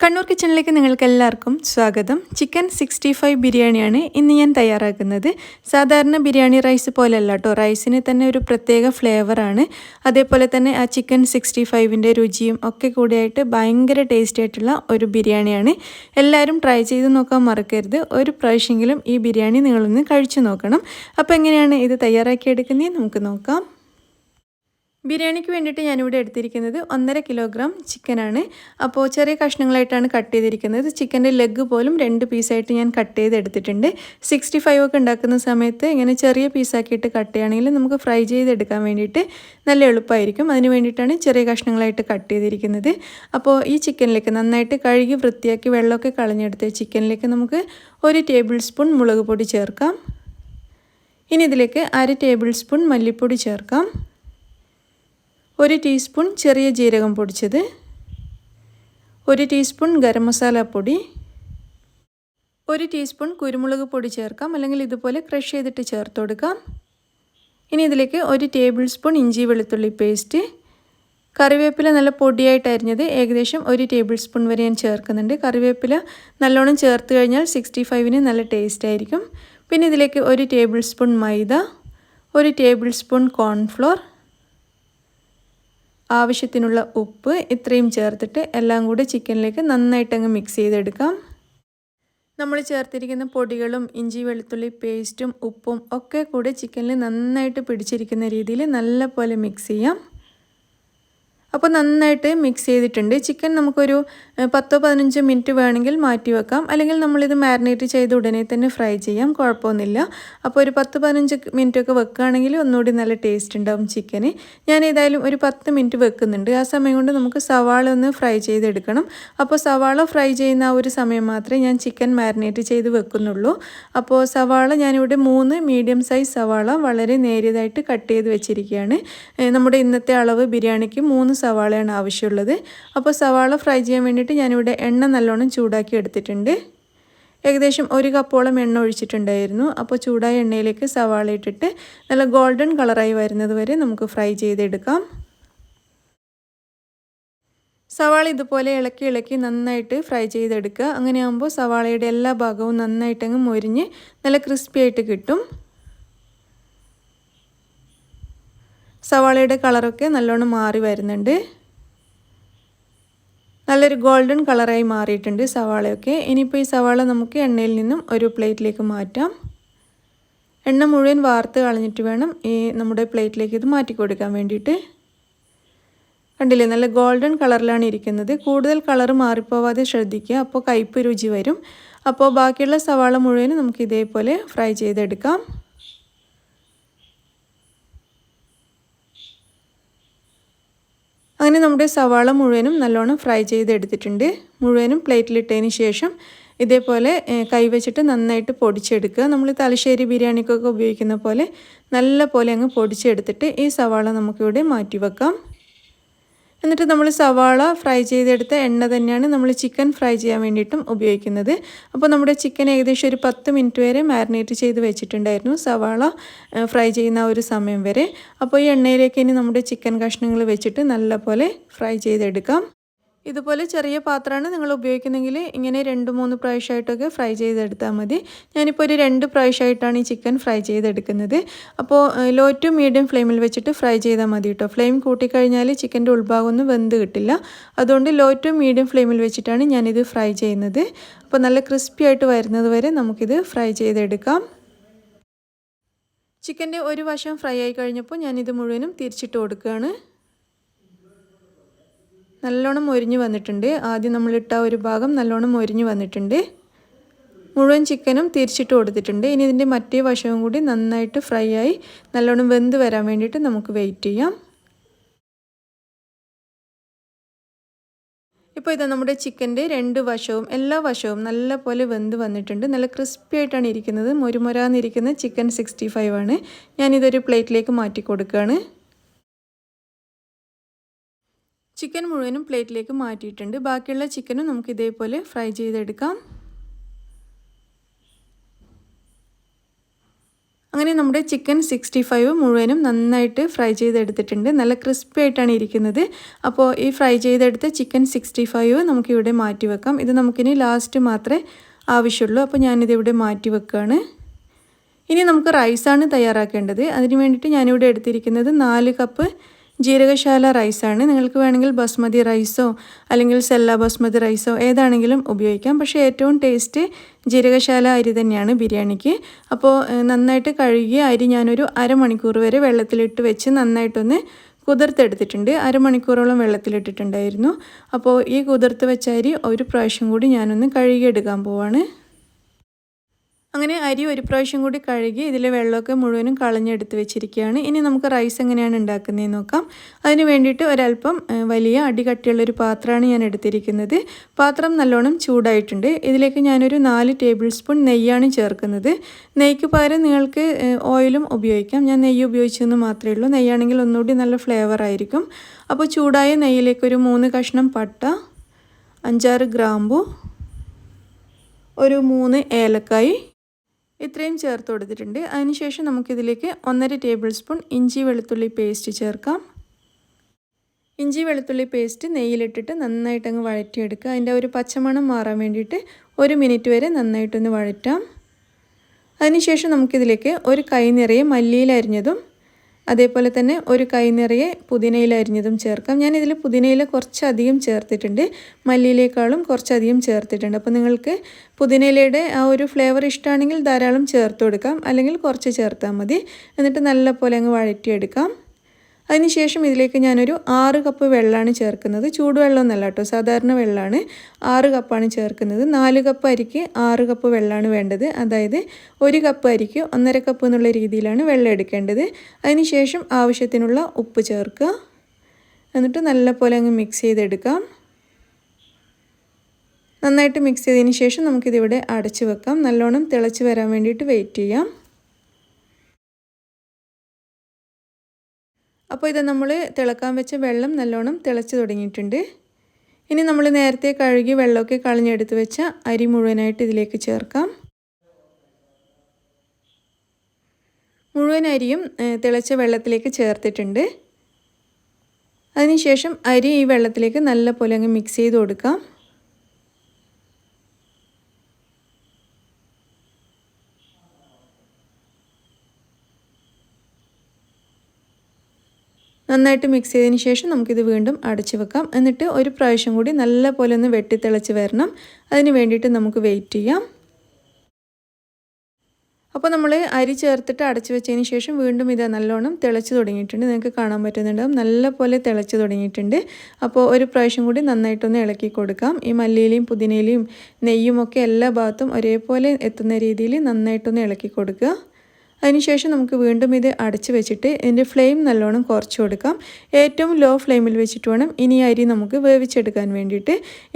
കണ്ണൂർ കിച്ചണിലേക്ക് നിങ്ങൾക്ക് എല്ലാവർക്കും സ്വാഗതം. ചിക്കൻ 65 ബിരിയാണിയാണ് ഇന്ന് ഞാൻ തയ്യാറാക്കുന്നത്. സാധാരണ ബിരിയാണി റൈസ് പോലെയല്ല കേട്ടോ, റൈസിന് തന്നെ ഒരു പ്രത്യേക ഫ്ലേവറാണ്. അതേപോലെ തന്നെ ആ ചിക്കൻ 65ൻ്റെ രുചിയും ഒക്കെ കൂടിയായിട്ട് ഭയങ്കര ടേസ്റ്റി ആയിട്ടുള്ള ഒരു ബിരിയാണിയാണ്. എല്ലാവരും ട്രൈ ചെയ്ത് നോക്കാൻ മറക്കരുത്. ഒരു പ്രാവശ്യമെങ്കിലും ഈ ബിരിയാണി നിങ്ങളൊന്ന് കഴിച്ചു നോക്കണം. അപ്പോൾ എങ്ങനെയാണ് ഇത് തയ്യാറാക്കിയെടുക്കുന്നത് നമുക്ക് നോക്കാം. ബിരിയാണിക്ക് വേണ്ടിയിട്ട് ഞാനിവിടെ എടുത്തിരിക്കുന്നത് 1.5 കിലോഗ്രാം ചിക്കനാണ്. അപ്പോൾ ചെറിയ കഷ്ണങ്ങളായിട്ടാണ് കട്ട് ചെയ്തിരിക്കുന്നത്. ചിക്കൻ്റെ ലെഗ് പോലും 2 പീസായിട്ട് ഞാൻ കട്ട് ചെയ്തെടുത്തിട്ടുണ്ട്. 65 ഒക്കെ ഉണ്ടാക്കുന്ന സമയത്ത് ഇങ്ങനെ ചെറിയ പീസാക്കിയിട്ട് കട്ട് ചെയ്യുകയാണെങ്കിൽ നമുക്ക് ഫ്രൈ ചെയ്തെടുക്കാൻ വേണ്ടിയിട്ട് നല്ല എളുപ്പമായിരിക്കും. അതിന് വേണ്ടിയിട്ടാണ് ചെറിയ കഷ്ണങ്ങളായിട്ട് കട്ട് ചെയ്തിരിക്കുന്നത്. അപ്പോൾ ഈ ചിക്കനിലേക്ക് നന്നായിട്ട് കഴുകി വൃത്തിയാക്കി വെള്ളമൊക്കെ കളഞ്ഞെടുത്ത ചിക്കനിലേക്ക് നമുക്ക് 1 ടേബിൾ സ്പൂൺ മുളക് പൊടി ചേർക്കാം. ഇനി ഇതിലേക്ക് 1/2 ടേബിൾ സ്പൂൺ മല്ലിപ്പൊടി ചേർക്കാം. 1 ടീസ്പൂൺ ചെറിയ ജീരകം പൊടിച്ചത്, 1 ടീസ്പൂൺ ഗരം മസാല പൊടി, 1 ടീസ്പൂൺ കുരുമുളക് പൊടി ചേർക്കാം. അല്ലെങ്കിൽ ഇതുപോലെ ക്രഷ് ചെയ്തിട്ട് ചേർത്ത് കൊടുക്കാം. ഇനി ഇതിലേക്ക് 1 ടേബിൾ സ്പൂൺ ഇഞ്ചി വെളുത്തുള്ളി പേസ്റ്റ്, കറിവേപ്പില നല്ല പൊടിയായിട്ട് അരിഞ്ഞത് ഏകദേശം 1 ടേബിൾ സ്പൂൺ വരെ ഞാൻ ചേർക്കുന്നുണ്ട്. കറിവേപ്പില നല്ലോണം ചേർത്ത് കഴിഞ്ഞാൽ 65ന് നല്ല ടേസ്റ്റ് ആയിരിക്കും. പിന്നെ ഇതിലേക്ക് 1 ടേബിൾ സ്പൂൺ മൈദ, 1 ടേബിൾ സ്പൂൺ കോൺഫ്ലോർ, ആവശ്യത്തിനുള്ള ഉപ്പ്, ഇത്രയും ചേർത്തിട്ട് എല്ലാം കൂടി ചിക്കനിലേക്ക് നന്നായിട്ടങ്ങ് മിക്സ് ചെയ്തെടുക്കാം. നമ്മൾ ചേർത്തിരിക്കുന്ന പൊടികളും ഇഞ്ചി വെളുത്തുള്ളി പേസ്റ്റും ഉപ്പും ഒക്കെ കൂടി ചിക്കനിൽ നന്നായിട്ട് പിടിച്ചിരിക്കുന്ന രീതിയിൽ നല്ല പോലെ മിക്സ് ചെയ്യാം. അപ്പോൾ നന്നായിട്ട് മിക്സ് ചെയ്തിട്ടുണ്ട്. ചിക്കൻ നമുക്കൊരു 10-15 മിനിറ്റ് വേണമെങ്കിൽ മാറ്റി വെക്കാം. അല്ലെങ്കിൽ നമ്മളിത് മാരിനേറ്റ് ചെയ്ത് ഉടനെ തന്നെ ഫ്രൈ ചെയ്യാം, കുഴപ്പമൊന്നുമില്ല. അപ്പോൾ ഒരു 10-15 മിനിറ്റൊക്കെ വെക്കുകയാണെങ്കിൽ ഒന്നുകൂടി നല്ല ടേസ്റ്റ് ഉണ്ടാവും ചിക്കന്. ഞാൻ ഏതായാലും ഒരു 10 മിനിറ്റ് വെക്കുന്നുണ്ട്. ആ സമയം കൊണ്ട് നമുക്ക് സവാള ഒന്ന് ഫ്രൈ ചെയ്തെടുക്കണം. അപ്പോൾ സവാള ഫ്രൈ ചെയ്യുന്ന ആ ഒരു സമയം മാത്രമേ ഞാൻ ചിക്കൻ മാരിനേറ്റ് ചെയ്ത് വെക്കുന്നുള്ളൂ. അപ്പോൾ സവാള ഞാനിവിടെ 3 മീഡിയം സൈസ് സവാള വളരെ നേരിയതായിട്ട് കട്ട് ചെയ്ത് വെച്ചിരിക്കുകയാണ്. നമ്മുടെ ഇന്നത്തെ അളവ് ബിരിയാണിക്ക് 3 സവാളയാണ് ആവശ്യമുള്ളത്. അപ്പോൾ സവാള ഫ്രൈ ചെയ്യാൻ വേണ്ടിയിട്ട് ഞാനിവിടെ എണ്ണ നല്ലോണം ചൂടാക്കി എടുത്തിട്ടുണ്ട്. ഏകദേശം 1 കപ്പോളം എണ്ണ ഒഴിച്ചിട്ടുണ്ടായിരുന്നു. അപ്പോൾ ചൂടായ എണ്ണയിലേക്ക് സവാള ഇട്ടിട്ട് നല്ല ഗോൾഡൻ കളറായി വരുന്നത് വരെ നമുക്ക് ഫ്രൈ ചെയ്തെടുക്കാം. സവാള ഇതുപോലെ ഇളക്കി നന്നായിട്ട് ഫ്രൈ ചെയ്തെടുക്കുക. അങ്ങനെയാകുമ്പോൾ സവാളയുടെ എല്ലാ ഭാഗവും നന്നായിട്ടങ്ങ് മൊരിഞ്ഞ് നല്ല ക്രിസ്പി ആയിട്ട് കിട്ടും. സവാളയുടെ കളറൊക്കെ നല്ലോണം മാറി വരുന്നുണ്ട്. നല്ലൊരു ഗോൾഡൻ കളറായി മാറിയിട്ടുണ്ട് സവാളയൊക്കെ. ഇനിയിപ്പോൾ ഈ സവാള നമുക്ക് എണ്ണയിൽ നിന്നും ഒരു പ്ലേറ്റിലേക്ക് മാറ്റാം. എണ്ണ മുഴുവൻ വാർത്ത് കളഞ്ഞിട്ട് വേണം നമ്മുടെ പ്ലേറ്റിലേക്ക് ഇത് മാറ്റി കൊടുക്കാൻ വേണ്ടിയിട്ട്. കണ്ടില്ലേ, നല്ല ഗോൾഡൻ കളറിലാണ് ഇരിക്കുന്നത്. കൂടുതൽ കളർ മാറിപ്പോവാതെ ശ്രദ്ധിക്കുക, അപ്പോൾ കയ്പ്പ് രുചി വരും. അപ്പോൾ ബാക്കിയുള്ള സവാള മുഴുവനും നമുക്ക് ഇതേപോലെ ഫ്രൈ ചെയ്തെടുക്കാം. അങ്ങനെ നമ്മുടെ സവാള മുഴുവനും നല്ലോണം ഫ്രൈ ചെയ്തെടുത്തിട്ടുണ്ട്. മുഴുവനും പ്ലേറ്റിലിട്ടതിന് ശേഷം ഇതേപോലെ കൈവച്ചിട്ട് നന്നായിട്ട് പൊടിച്ചെടുക്കുക. നമ്മൾ തലശ്ശേരി ബിരിയാണിക്കൊക്കെ ഉപയോഗിക്കുന്ന പോലെ നല്ല പോലെ അങ്ങ് പൊടിച്ചെടുത്തിട്ട് ഈ സവാള നമുക്കിവിടെ മാറ്റി വെക്കാം. എന്നിട്ട് നമ്മൾ സവാള ഫ്രൈ ചെയ്തെടുത്ത എണ്ണ തന്നെയാണ് നമ്മൾ ചിക്കൻ ഫ്രൈ ചെയ്യാൻ വേണ്ടിയിട്ടും ഉപയോഗിക്കുന്നത്. അപ്പോൾ നമ്മുടെ ചിക്കൻ ഏകദേശം ഒരു 10 മിനിറ്റ് വരെ മാരിനേറ്റ് ചെയ്ത് വെച്ചിട്ടുണ്ടായിരുന്നു സവാള ഫ്രൈ ചെയ്യുന്ന ഒരു സമയം വരെ. അപ്പോൾ ഈ എണ്ണയിലേക്ക് ഇനി നമ്മുടെ ചിക്കൻ കഷ്ണങ്ങൾ വെച്ചിട്ട് നല്ലപോലെ ഫ്രൈ ചെയ്തെടുക്കാം. ഇതുപോലെ ചെറിയ പാത്രമാണ് നിങ്ങൾ ഉപയോഗിക്കുന്നതെങ്കിൽ ഇങ്ങനെ 2-3 പ്രാവശ്യമായിട്ടൊക്കെ ഫ്രൈ ചെയ്തെടുത്താൽ മതി. ഞാനിപ്പോൾ ഒരു 2 പ്രാവശ്യമായിട്ടാണ് ഈ ചിക്കൻ ഫ്രൈ ചെയ്തെടുക്കുന്നത്. അപ്പോൾ ലോ ടു മീഡിയം ഫ്ലെയിമിൽ വെച്ചിട്ട് ഫ്രൈ ചെയ്താൽ മതി കേട്ടോ. ഫ്ലെയിം കൂട്ടിക്കഴിഞ്ഞാൽ ചിക്കൻ്റെ ഉൾഭാഗം ഒന്നും വെന്ത് കിട്ടില്ല. അതുകൊണ്ട് ലോ ടു മീഡിയം ഫ്ലെയിമിൽ വെച്ചിട്ടാണ് ഞാനിത് ഫ്രൈ ചെയ്യുന്നത്. അപ്പോൾ നല്ല ക്രിസ്പി ആയിട്ട് വരുന്നത് വരെ നമുക്കിത് ഫ്രൈ ചെയ്തെടുക്കാം. ചിക്കൻ്റെ ഒരു വശം ഫ്രൈ ആയി കഴിഞ്ഞപ്പോൾ ഞാനിത് മുഴുവനും തിരിച്ചിട്ട് കൊടുക്കുകയാണ്. നല്ലോണം മൊരിഞ്ഞ് വന്നിട്ടുണ്ട്. ആദ്യം നമ്മളിട്ട ഒരു ഭാഗം നല്ലോണം മൊരിഞ്ഞ് വന്നിട്ടുണ്ട്. മുഴുവൻ ചിക്കനും തിരിച്ചിട്ട് കൊടുത്തിട്ടുണ്ട്. ഇനി ഇതിൻ്റെ മറ്റേ വശവും കൂടി നന്നായിട്ട് ഫ്രൈ ആയി നല്ലോണം വെന്ത് വരാൻ വേണ്ടിയിട്ട് നമുക്ക് വെയിറ്റ് ചെയ്യാം. ഇപ്പോൾ ഇത് നമ്മുടെ ചിക്കൻ്റെ 2 വശവും എല്ലാ വശവും നല്ല പോലെ വെന്ത് വന്നിട്ടുണ്ട്. നല്ല ക്രിസ്പി ആയിട്ടാണ് ഇരിക്കുന്നത്. മൊരുമൊരാന്നിരിക്കുന്ന ചിക്കൻ 65 ആണ്. ഞാനിതൊരു പ്ലേറ്റിലേക്ക് മാറ്റി കൊടുക്കുകയാണ്. ചിക്കൻ മുഴുവനും പ്ലേറ്റിലേക്ക് മാറ്റിയിട്ടുണ്ട്. ബാക്കിയുള്ള ചിക്കനും നമുക്ക് ഇതേപോലെ ഫ്രൈ ചെയ്തെടുക്കാം. അങ്ങനെ നമ്മുടെ ചിക്കൻ 65 മുഴുവനും നന്നായിട്ട് ഫ്രൈ ചെയ്തെടുത്തിട്ടുണ്ട്. നല്ല ക്രിസ്പി ആയിട്ടാണ് ഇരിക്കുന്നത്. അപ്പോൾ ഈ ഫ്രൈ ചെയ്തെടുത്ത ചിക്കൻ 65 നമുക്കിവിടെ മാറ്റി വെക്കാം. ഇത് നമുക്കിനി ലാസ്റ്റ് മാത്രമേ ആവശ്യമുള്ളൂ. അപ്പോൾ ഞാനിതിവിടെ മാറ്റി വെക്കുകയാണ്. ഇനി നമുക്ക് റൈസാണ് തയ്യാറാക്കേണ്ടത്. അതിന് വേണ്ടിയിട്ട് ഞാനിവിടെ എടുത്തിരിക്കുന്നത് 4 കപ്പ് ജീരകശാല റൈസാണ്. നിങ്ങൾക്ക് വേണമെങ്കിൽ ബസ്മതി റൈസോ അല്ലെങ്കിൽ സെല്ല ബസ്മതി റൈസോ ഏതാണെങ്കിലും ഉപയോഗിക്കാം. പക്ഷേ ഏറ്റവും ടേസ്റ്റ് ജീരകശാല അരി തന്നെയാണ് ബിരിയാണിക്ക്. അപ്പോൾ നന്നായിട്ട് കഴുകിയ അരി ഞാനൊരു അരമണിക്കൂർ വരെ വെള്ളത്തിലിട്ട് വെച്ച് നന്നായിട്ടൊന്ന് കുതിർത്തെടുത്തിട്ടുണ്ട്. അരമണിക്കൂറോളം വെള്ളത്തിലിട്ടിട്ടുണ്ടായിരുന്നു. അപ്പോൾ ഈ കുതിർത്ത് വെച്ച അരി ഒരു പ്രാവശ്യം കൂടി ഞാനൊന്ന് കഴുകിയെടുക്കാൻ പോവാണ്. അങ്ങനെ അരി ഒരു പ്രാവശ്യം കൂടി കഴുകി ഇതിലെ വെള്ളമൊക്കെ മുഴുവനും കളഞ്ഞെടുത്ത് വെച്ചിരിക്കുകയാണ്. ഇനി നമുക്ക് റൈസ് എങ്ങനെയാണ് ഉണ്ടാക്കുന്നതെന്ന് നോക്കാം. അതിന് വേണ്ടിയിട്ട് ഒരല്പം വലിയ അടികട്ടിയുള്ളൊരു പാത്രമാണ് ഞാൻ എടുത്തിരിക്കുന്നത്. പാത്രം നല്ലോണം ചൂടായിട്ടുണ്ട്. ഇതിലേക്ക് ഞാനൊരു 4 ടേബിൾ സ്പൂൺ നെയ്യാണ് ചേർക്കുന്നത്. നെയ്ക്ക് പകരം നിങ്ങൾക്ക് ഓയിലും ഉപയോഗിക്കാം. ഞാൻ നെയ്യ് ഉപയോഗിച്ചെന്ന് മാത്രമേ ഉള്ളൂ. നെയ്യാണെങ്കിൽ ഒന്നുകൂടി നല്ല ഫ്ലേവർ ആയിരിക്കും. അപ്പോൾ ചൂടായ നെയ്യിലേക്കൊരു 3 കഷ്ണം പട്ട, 5-6 ഗ്രാമ്പു, ഒരു 3 ഏലക്കായ് ഇത്രയും ചേർത്ത് കൊടുത്തിട്ടുണ്ട്. അതിനുശേഷം നമുക്കിതിലേക്ക് 1.5 ടേബിൾ സ്പൂൺ ഇഞ്ചി വെളുത്തുള്ളി പേസ്റ്റ് ചേർക്കാം. ഇഞ്ചി വെളുത്തുള്ളി പേസ്റ്റ് നെയ്യിലിട്ടിട്ട് നന്നായിട്ടങ്ങ് വഴറ്റിയെടുക്കുക. അതിൻ്റെ ഒരു പച്ചമണം മാറാൻ വേണ്ടിയിട്ട് 1 മിനിറ്റ് വരെ നന്നായിട്ടൊന്ന് വഴറ്റാം. അതിനുശേഷം നമുക്കിതിലേക്ക് ഒരു കൈ നിറയെ മല്ലിയില അരിഞ്ഞതും അതേപോലെ തന്നെ ഒരു കൈ നിറയെ പുതിനയില അരിഞ്ഞതും ചേർക്കാം. ഞാനിതിൽ പുതിനയില കുറച്ചധികം ചേർത്തിട്ടുണ്ട്. മല്ലിയിലേക്കാളും കുറച്ചധികം ചേർത്തിട്ടുണ്ട്. അപ്പോൾ നിങ്ങൾക്ക് പുതിനയിലയുടെ ആ ഒരു ഫ്ലേവർ ഇഷ്ടമാണെങ്കിൽ ധാരാളം ചേർത്ത് കൊടുക്കാം, അല്ലെങ്കിൽ കുറച്ച് ചേർത്താൽ മതി. എന്നിട്ട് നല്ലപോലെ അങ്ങ് വഴറ്റിയെടുക്കാം. അതിനുശേഷം ഇതിലേക്ക് ഞാനൊരു 6 കപ്പ് വെള്ളമാണ് ചേർക്കുന്നത്. ചൂടുവെള്ളമൊന്നുമല്ല കേട്ടോ, സാധാരണ വെള്ളമാണ്. 6 കപ്പാണ് ചേർക്കുന്നത്. 4 കപ്പ് അരിക്ക് 6 കപ്പ് വെള്ളമാണ് വേണ്ടത്. അതായത് 1 കപ്പ് അരിക്ക് 1.5 കപ്പ് എന്നുള്ള രീതിയിലാണ് വെള്ളം എടുക്കേണ്ടത്. അതിനുശേഷം ആവശ്യത്തിനുള്ള ഉപ്പ് ചേർക്കുക. എന്നിട്ട് നല്ലപോലെ അങ്ങ് മിക്സ് ചെയ്തെടുക്കാം. നന്നായിട്ട് മിക്സ് ചെയ്തതിന് ശേഷം നമുക്കിതിവിടെ അടച്ച് വെക്കാം. നല്ലോണം തിളച്ച് വരാൻ വേണ്ടിയിട്ട് വെയിറ്റ് ചെയ്യാം. അപ്പോൾ ഇത് നമ്മൾ തിളക്കാൻ വെച്ച വെള്ളം നല്ലോണം തിളച്ച് തുടങ്ങിയിട്ടുണ്ട്. ഇനി നമ്മൾ നേരത്തെ കഴുകി വെള്ളമൊക്കെ കളഞ്ഞെടുത്ത് വെച്ച അരി മുഴുവനായിട്ട് ഇതിലേക്ക് ചേർക്കാം. മുഴുവൻ അരിയും തിളച്ച വെള്ളത്തിലേക്ക് ചേർത്തിട്ടുണ്ട്. അതിനുശേഷം അരി ഈ വെള്ളത്തിലേക്ക് നല്ലപോലെ അങ്ങ് മിക്സ് ചെയ്ത് കൊടുക്കാം. നന്നായിട്ട് മിക്സ് ചെയ്തതിന് ശേഷം നമുക്കിത് വീണ്ടും അടച്ച് വെക്കാം. എന്നിട്ട് ഒരു പ്രാവശ്യം കൂടി നല്ല പോലെ ഒന്ന് വെട്ടിത്തിളച്ച് വരണം. അതിന് വേണ്ടിയിട്ട് നമുക്ക് വെയിറ്റ് ചെയ്യാം. അപ്പോൾ നമ്മൾ അരി ചേർത്തിട്ട് അടച്ച് വെച്ചതിന് ശേഷം വീണ്ടും ഇത് നല്ലോണം തിളച്ച് തുടങ്ങിയിട്ടുണ്ട്. നിങ്ങൾക്ക് കാണാൻ പറ്റുന്നുണ്ടാവും, നല്ല പോലെ തിളച്ച് തുടങ്ങിയിട്ടുണ്ട്. അപ്പോൾ ഒരു പ്രാവശ്യം കൂടി നന്നായിട്ടൊന്ന് ഇളക്കി കൊടുക്കാം. ഈ മല്ലിയിലയും പുതിനയിലയും നെയ്യും ഒക്കെ എല്ലാ ഭാഗത്തും ഒരേപോലെ എത്തുന്ന രീതിയിൽ നന്നായിട്ടൊന്ന് ഇളക്കി കൊടുക്കുക. അതിനുശേഷം നമുക്ക് വീണ്ടും ഇത് അടച്ച് വെച്ചിട്ട് ഇതിൻ്റെ ഫ്ലെയിം നല്ലോണം കുറച്ച് കൊടുക്കാം. ഏറ്റവും ലോ ഫ്ലെയിമിൽ വെച്ചിട്ട് വേണം ഇനി അരി നമുക്ക് വേവിച്ചെടുക്കാൻ വേണ്ടിയിട്ട്.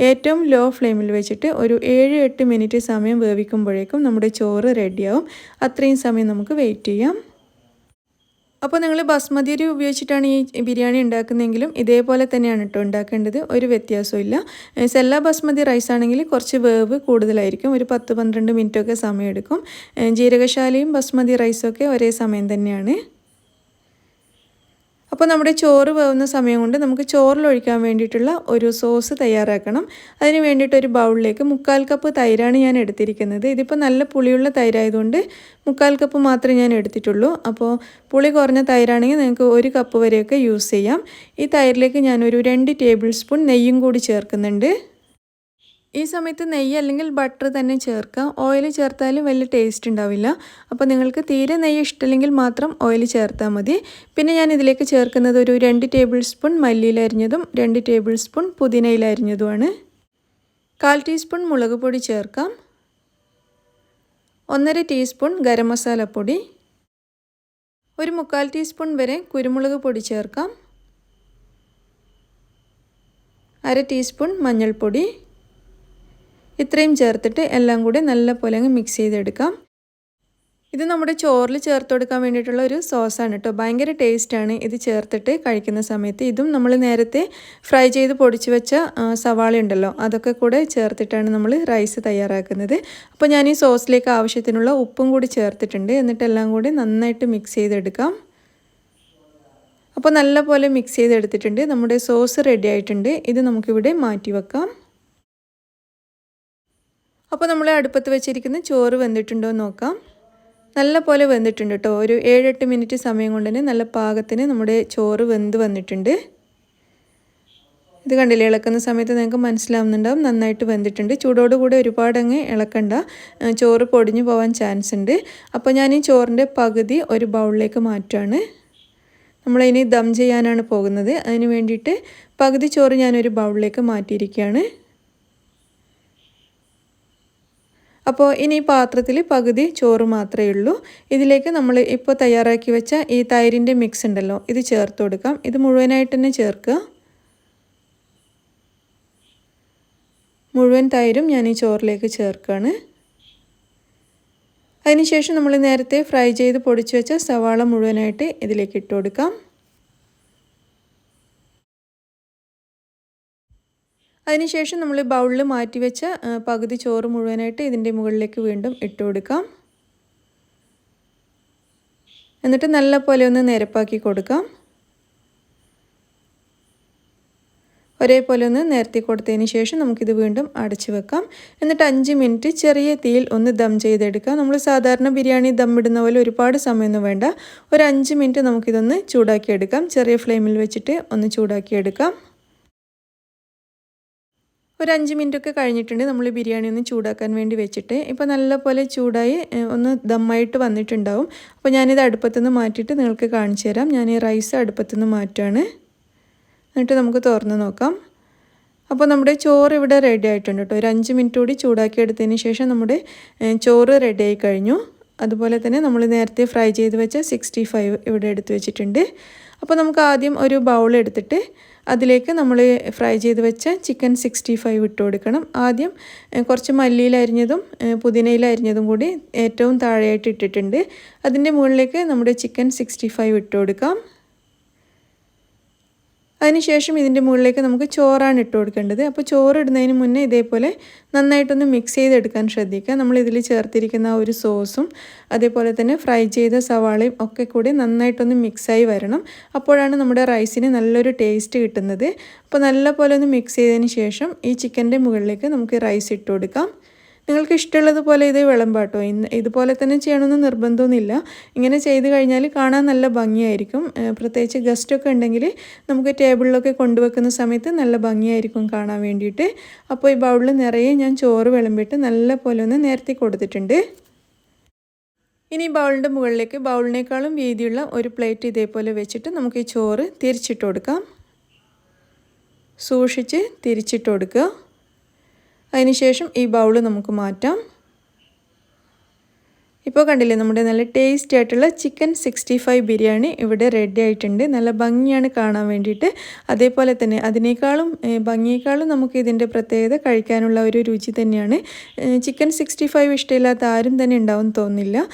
ഏറ്റവും ലോ ഫ്ലെയിമിൽ വെച്ചിട്ട് ഒരു 7-8 മിനിറ്റ് സമയം വേവിക്കുമ്പോഴേക്കും നമ്മുടെ ചോറ് റെഡിയാവും. അത്രയും സമയം നമുക്ക് വെയിറ്റ് ചെയ്യാം. അപ്പോൾ നിങ്ങൾ ബസ്മതി അരി ഉപയോഗിച്ചിട്ടാണ് ഈ ബിരിയാണി ഉണ്ടാക്കുന്നതെങ്കിലും ഇതേപോലെ തന്നെയാണ് കേട്ടോ ഉണ്ടാക്കേണ്ടത്. ഒരു വ്യത്യാസവും ഇല്ല. സെല്ല ബസ്മതി റൈസ് ആണെങ്കിൽ കുറച്ച് വേവ് കൂടുതലായിരിക്കും. ഒരു 10-12 മിനിറ്റൊക്കെ സമയമെടുക്കും. ജീരകശാലയും ബസ്മതി റൈസൊക്കെ ഒരേ സമയം തന്നെയാണ്. അപ്പോൾ നമ്മുടെ ചോറ് വേവുന്ന സമയം കൊണ്ട് നമുക്ക് ചോറിലൊഴിക്കാൻ വേണ്ടിയിട്ടുള്ള ഒരു സോസ് തയ്യാറാക്കണം. അതിന് വേണ്ടിയിട്ട് ഒരു ബൗളിലേക്ക് 3/4 കപ്പ് തൈരാണ് ഞാൻ എടുത്തിരിക്കുന്നത്. ഇതിപ്പോൾ നല്ല പുളിയുള്ള തൈരായതുകൊണ്ട് 3/4 കപ്പ് മാത്രമേ ഞാൻ എടുത്തിട്ടുള്ളൂ. അപ്പോൾ പുളി കുറഞ്ഞ തൈരാണെങ്കിൽ നിങ്ങൾക്ക് 1 കപ്പ് വരെയൊക്കെ യൂസ് ചെയ്യാം. ഈ തൈരിലേക്ക് ഞാനൊരു 2 ടേബിൾ സ്പൂൺ നെയ്യും കൂടി ചേർക്കുന്നുണ്ട്. ഈ സമയത്ത് നെയ്യ് അല്ലെങ്കിൽ ബട്ടർ തന്നെ ചേർക്കാം. ഓയിൽ ചേർത്താലും വലിയ ടേസ്റ്റ് ഉണ്ടാവില്ല. അപ്പോൾ നിങ്ങൾക്ക് തീരെ നെയ്യ് ഇഷ്ടമില്ലെങ്കിൽ മാത്രം ഓയിൽ ചേർത്താൽ മതി. പിന്നെ ഞാൻ ഇതിലേക്ക് ചേർക്കുന്നത് ഒരു 2 ടേബിൾ സ്പൂൺ മല്ലിയില അരിഞ്ഞതും 2 ടേബിൾ സ്പൂൺ പുതിനയില അരിഞ്ഞതുമാണ്. 1/4 ടീസ്പൂൺ മുളക് പൊടി ചേർക്കാം. 1.5 ടീസ്പൂൺ ഗരം മസാലപ്പൊടി, ഒരു 3/4 ടീസ്പൂൺ വരെ കുരുമുളക് പൊടി ചേർക്കാം. 1/2 ടീസ്പൂൺ മഞ്ഞൾപ്പൊടി. ഇത്രയും ചേർത്തിട്ട് എല്ലാം കൂടി നല്ല പോലെ അങ്ങ് മിക്സ് ചെയ്തെടുക്കാം. ഇത് നമ്മുടെ ചോറിൽ ചേർത്ത് കൊടുക്കാൻ വേണ്ടിയിട്ടുള്ള ഒരു സോസാണ് കേട്ടോ. ഭയങ്കര ടേസ്റ്റാണ് ഇത് ചേർത്തിട്ട് കഴിക്കുന്ന സമയത്ത്. ഇതും നമ്മൾ നേരത്തെ ഫ്രൈ ചെയ്ത് പൊടിച്ച് വെച്ച സവാള ഉണ്ടല്ലോ, അതൊക്കെ കൂടെ ചേർത്തിട്ടാണ് നമ്മൾ റൈസ് തയ്യാറാക്കുന്നത്. അപ്പോൾ ഞാൻ ഈ സോസിലേക്ക് ആവശ്യത്തിനുള്ള ഉപ്പും കൂടി ചേർത്തിട്ടുണ്ട്. എന്നിട്ടെല്ലാം കൂടി നന്നായിട്ട് മിക്സ് ചെയ്തെടുക്കാം. അപ്പോൾ നല്ലപോലെ മിക്സ് ചെയ്തെടുത്തിട്ടുണ്ട്. നമ്മുടെ സോസ് റെഡി ആയിട്ടുണ്ട്. ഇത് നമുക്കിവിടെ മാറ്റി വെക്കാം. അപ്പോൾ നമ്മൾ അടുപ്പത്ത് വെച്ചിരിക്കുന്ന ചോറ് വെന്തിട്ടുണ്ടോ എന്ന് നോക്കാം. നല്ല പോലെ വെന്തിട്ടുണ്ട് കേട്ടോ. ഒരു 7-8 മിനിറ്റ് സമയം കൊണ്ട് തന്നെ നല്ല പാകത്തിന് നമ്മുടെ ചോറ് വെന്ത് വന്നിട്ടുണ്ട്. ഇത് കണ്ടില്ലേ, ഇളക്കുന്ന സമയത്ത് നിങ്ങൾക്ക് മനസ്സിലാവുന്നുണ്ടാവും നന്നായിട്ട് വെന്തിട്ടുണ്ട്. ചൂടോടുകൂടി ഒരുപാടങ്ങ് ഇളക്കണ്ട, ചോറ് പൊടിഞ്ഞു പോകാൻ ചാൻസ് ഉണ്ട്. അപ്പോൾ ഞാൻ ഈ ചോറിൻ്റെ പകുതി ഒരു ബൗളിലേക്ക് മാറ്റുകയാണ്. നമ്മളിനി ദം ചെയ്യാനാണ് പോകുന്നത്. അതിന് വേണ്ടിയിട്ട് പകുതി ചോറ് ഞാനൊരു ബൗളിലേക്ക് മാറ്റിയിരിക്കുകയാണ്. അപ്പോൾ ഇനി ഈ പാത്രത്തിൽ പകുതി ചോറ് മാത്രമേ ഉള്ളൂ. ഇതിലേക്ക് നമ്മൾ ഇപ്പോൾ തയ്യാറാക്കി വെച്ച ഈ തൈരിൻ്റെ മിക്സ് ഉണ്ടല്ലോ, ഇത് ചേർത്ത് കൊടുക്കാം. ഇത് മുഴുവനായിട്ട് തന്നെ ചേർക്കുക. മുഴുവൻ തൈരും ഞാൻ ഈ ചോറിലേക്ക് ചേർക്കുകയാണ്. അതിനുശേഷം നമ്മൾ നേരത്തെ ഫ്രൈ ചെയ്ത് പൊടിച്ചു വെച്ച സവാള മുഴുവനായിട്ട് ഇതിലേക്ക് ഇട്ട് കൊടുക്കാം. അതിനുശേഷം നമ്മൾ ബൗളിൽ മാറ്റി വെച്ച പകുതി ചോറ് മുഴുവനായിട്ട് ഇതിൻ്റെ മുകളിലേക്ക് വീണ്ടും ഇട്ട് കൊടുക്കാം. എന്നിട്ട് നല്ല പോലെ ഒന്ന് നിരപ്പാക്കി കൊടുക്കാം. ഒരേപോലെ ഒന്ന് നിരത്തി കൊടുത്തതിന് ശേഷം നമുക്കിത് വീണ്ടും അടച്ചു വെക്കാം. എന്നിട്ട് 5 മിനിറ്റ് ചെറിയ തീയിൽ ഒന്ന് ദം ചെയ്തെടുക്കാം. നമ്മൾ സാധാരണ ബിരിയാണി ദം ഇടുന്ന പോലെ ഒരുപാട് സമയമൊന്നും വേണ്ട. ഒരു 5 മിനിറ്റ് നമുക്കിതൊന്ന് ചൂടാക്കിയെടുക്കാം. ചെറിയ ഫ്ലെയിമിൽ വെച്ചിട്ട് ഒന്ന് ചൂടാക്കിയെടുക്കാം. ഒരു 5 മിനിറ്റൊക്കെ കഴിഞ്ഞിട്ടുണ്ട് നമ്മൾ ബിരിയാണി ഒന്ന് ചൂടാക്കാൻ വേണ്ടി വെച്ചിട്ട്. ഇപ്പോൾ നല്ല പോലെ ചൂടായി ഒന്ന് ദമ്മായിട്ട് വന്നിട്ടുണ്ടാവും. അപ്പോൾ ഞാനിത് അടുപ്പത്തുനിന്ന് മാറ്റിയിട്ട് നിങ്ങൾക്ക് കാണിച്ചു തരാം. ഞാൻ ഈ റൈസ് അടുപ്പത്തുനിന്ന് മാറ്റുകയാണ്. എന്നിട്ട് നമുക്ക് തുറന്ന് നോക്കാം. അപ്പോൾ നമ്മുടെ ചോറ് ഇവിടെ റെഡി ആയിട്ടുണ്ട് കേട്ടോ. ഒരു 5 മിനിറ്റ് കൂടി ചൂടാക്കി എടുത്തതിന് ശേഷം നമ്മുടെ ചോറ് റെഡി ആയി കഴിഞ്ഞു. അതുപോലെ തന്നെ നമ്മൾ നേരത്തെ ഫ്രൈ ചെയ്ത് വെച്ച 65 ഇവിടെ എടുത്ത് വെച്ചിട്ടുണ്ട്. അപ്പോൾ നമുക്ക് ആദ്യം ഒരു ബൗൾ എടുത്തിട്ട് അതിലേക്ക് നമ്മൾ ഫ്രൈ ചെയ്ത് വെച്ച ചിക്കൻ 65 ഇട്ട് കൊടുക്കണം. ആദ്യം കുറച്ച് മല്ലിയില അരിഞ്ഞതും പുതിനയില അരിഞ്ഞതും കൂടി ഏറ്റവും താഴെയായിട്ട് ഇട്ടിട്ടുണ്ട്. അതിൻ്റെ മുകളിലേക്ക് നമ്മുടെ ചിക്കൻ 65 ഇട്ട് കൊടുക്കാം. അതിനുശേഷം ഇതിൻ്റെ മുകളിലേക്ക് നമുക്ക് ചോറാണ് ഇട്ട് കൊടുക്കേണ്ടത്. അപ്പോൾ ചോറ് ഇടുന്നതിന് മുന്നേ ഇതേപോലെ നന്നായിട്ടൊന്ന് മിക്സ് ചെയ്തെടുക്കാൻ ശ്രദ്ധിക്കുക. നമ്മളിതിൽ ചേർത്തിരിക്കുന്ന ഒരു സോസും അതേപോലെ തന്നെ ഫ്രൈ ചെയ്ത സവാളയും ഒക്കെ കൂടി നന്നായിട്ടൊന്ന് മിക്സായി വരണം. അപ്പോഴാണ് നമ്മുടെ റൈസിന് നല്ലൊരു ടേസ്റ്റ് കിട്ടുന്നത്. അപ്പോൾ നല്ല പോലെ ഒന്ന് മിക്സ് ചെയ്തതിന് ശേഷം ഈ ചിക്കൻ്റെ മുകളിലേക്ക് നമുക്ക് റൈസ് ഇട്ട് കൊടുക്കാം. നിങ്ങൾക്ക് ഇഷ്ടമുള്ളതുപോലെ ഇത് വിളമ്പാട്ടോ. ഇതുപോലെ തന്നെ ചെയ്യണമെന്ന് നിർബന്ധമൊന്നുമില്ല. ഇങ്ങനെ ചെയ്ത് കഴിഞ്ഞാൽ കാണാൻ നല്ല ഭംഗിയായിരിക്കും. പ്രത്യേകിച്ച് ഗസ്റ്റൊക്കെ ഉണ്ടെങ്കിൽ നമുക്ക് ടേബിളിലൊക്കെ കൊണ്ടുവെക്കുന്ന സമയത്ത് നല്ല ഭംഗിയായിരിക്കും കാണാൻ വേണ്ടിയിട്ട്. അപ്പോൾ ഈ ബൗളിൽ നിറയെ ഞാൻ ചോറ് വിളമ്പിയിട്ട് നല്ല പോലെ ഒന്ന് നിരത്തി കൊടുത്തിട്ടുണ്ട്. ഇനി ബൗളിൻ്റെ മുകളിലേക്ക് ബൗളിനേക്കാളും വീതിയുള്ള ഒരു പ്ലേറ്റ് ഇതേപോലെ വെച്ചിട്ട് നമുക്ക് ഈ ചോറ് തിരിച്ചിട്ട് കൊടുക്കാം. സൂക്ഷിച്ച് തിരിച്ചിട്ട് കൊടുക്കുക. അതിനുശേഷം ഈ ബൗൾ നമുക്ക് മാറ്റാം. ഇപ്പോൾ കണ്ടില്ലേ, നമ്മുടെ നല്ല ടേസ്റ്റി ആയിട്ടുള്ള ചിക്കൻ 65 ബിരിയാണി ഇവിടെ റെഡി ആയിട്ടുണ്ട്. നല്ല ഭംഗിയാണ് കാണാൻ വേണ്ടിയിട്ട്. അതേപോലെ തന്നെ ഭംഗിയേക്കാളും നമുക്ക് ഇതിൻ്റെ പ്രത്യേകത കഴിക്കാനുള്ള ഒരു രുചി തന്നെയാണ്. ചിക്കൻ 65 ഇഷ്ടമില്ലാത്ത ആരും തന്നെ ഉണ്ടാവും തോന്നില്ല.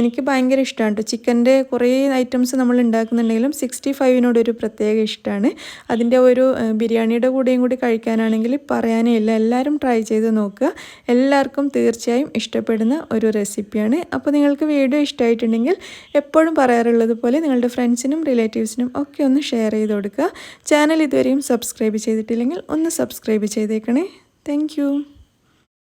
എനിക്ക് ഭയങ്കര ഇഷ്ടമാണ് കേട്ടോ. ചിക്കൻ്റെ കുറേ ഐറ്റംസ് നമ്മൾ ഉണ്ടാക്കുന്നുണ്ടെങ്കിലും 65 ഒരു പ്രത്യേക ഇഷ്ടമാണ്. അതിൻ്റെ ഒരു ബിരിയാണിയുടെ കൂടെയും കൂടി കഴിക്കാനാണെങ്കിൽ പറയാനേ ഇല്ല. എല്ലാവരും ട്രൈ ചെയ്ത് നോക്കുക. എല്ലാവർക്കും തീർച്ചയായും ഇഷ്ടപ്പെടുന്ന ഒരു റെസിപ്പിയാണ്. അപ്പോൾ നിങ്ങൾക്ക് വീഡിയോ ഇഷ്ടമായിട്ടുണ്ടെങ്കിൽ എപ്പോഴും പറയാറുള്ളത് പോലെ നിങ്ങളുടെ ഫ്രണ്ട്സിനും റിലേറ്റീവ്സിനും ഒക്കെ ഒന്ന് ഷെയർ ചെയ്ത് കൊടുക്കുക. ചാനൽ ഇതുവരെയും സബ്സ്ക്രൈബ് ചെയ്തിട്ടില്ലെങ്കിൽ ഒന്ന് സബ്സ്ക്രൈബ് ചെയ്തേക്കണേ. താങ്ക്